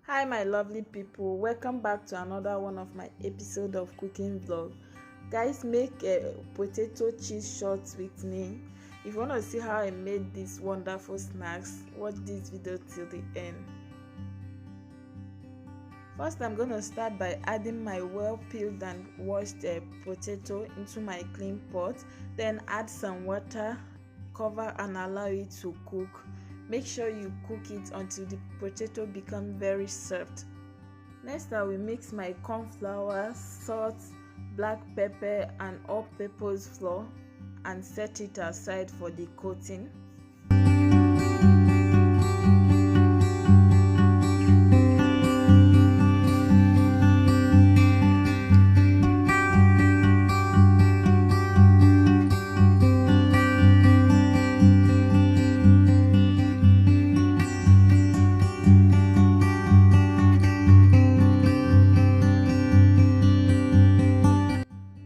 Hi my lovely people, welcome back to another one of my episode of cooking vlog. Guys, make a potato cheese shorts with me. If you want to see how I made these wonderful snacks, watch this video till the end. First, I'm going to start by adding my well peeled and washed potato into my clean pot. Then add some water, cover and allow it to cook. Make sure you cook it until the potato becomes very soft. Next, I will mix my corn flour, salt, black pepper and all-purpose flour and set it aside for the coating.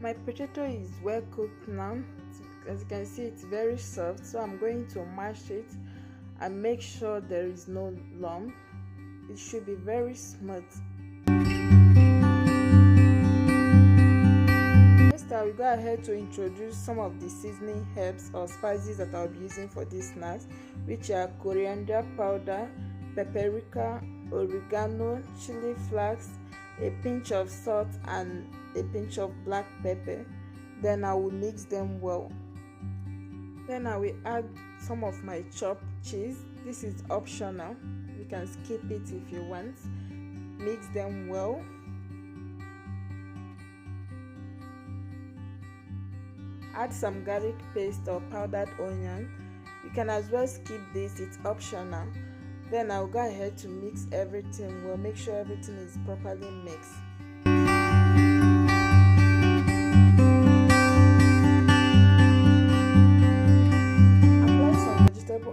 My potato is well cooked now. As you can see, it's very soft, so I'm going to mash it and make sure there is no lump. It should be very smooth. Next, I will go ahead to introduce some of the seasoning herbs or spices that I'll be using for these snacks, which are coriander powder, paprika, oregano, chili flakes, a pinch of salt and a pinch of black pepper. Then I will mix them well. Then I will add some of my chopped cheese. This is optional, you can skip it if you want. Mix them well. Add some garlic paste or powdered onion. You can as well skip this, it's optional. Then I'll go ahead to mix everything well. Make sure everything is properly mixed.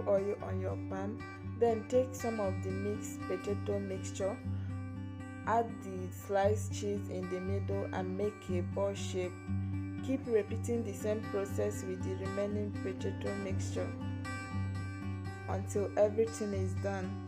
Oil on your pan, then take some of the mixed potato mixture, add the sliced cheese in the middle and make a ball shape. Keep repeating the same process with the remaining potato mixture until everything is done.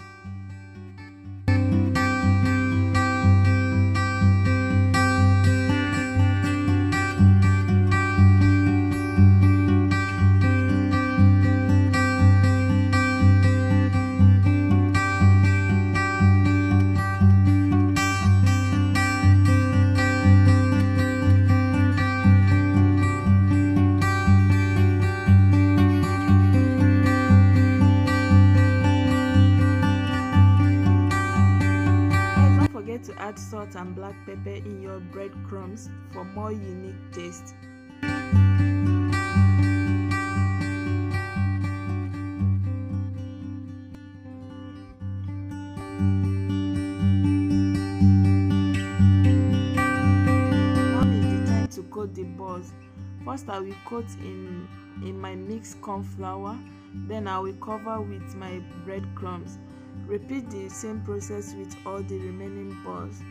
To add salt and black pepper in your breadcrumbs for more unique taste. Now is the time to coat the balls. First, I will coat in my mixed corn flour, then I will cover with my breadcrumbs. Repeat the same process with all the remaining balls.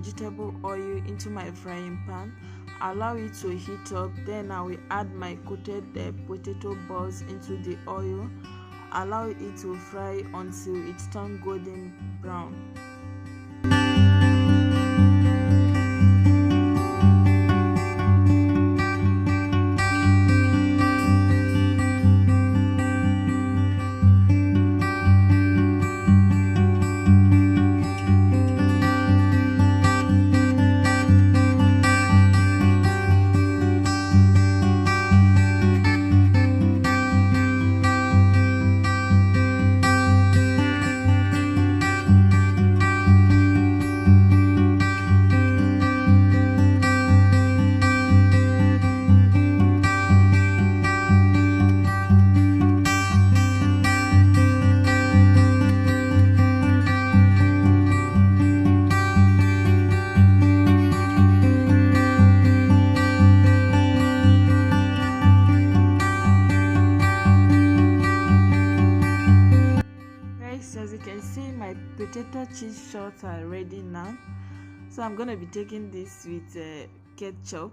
vegetable oil into my frying pan, allow it to heat up. Then I will add my coated potato balls into the oil, allow it to fry until it turns golden brown. As you can see, my potato cheese shots are ready now, so I'm gonna be taking this with ketchup.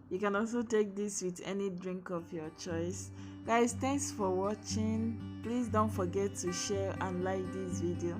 You can also take this with any drink of your choice. Guys, thanks for watching. Please don't forget to share and like this video.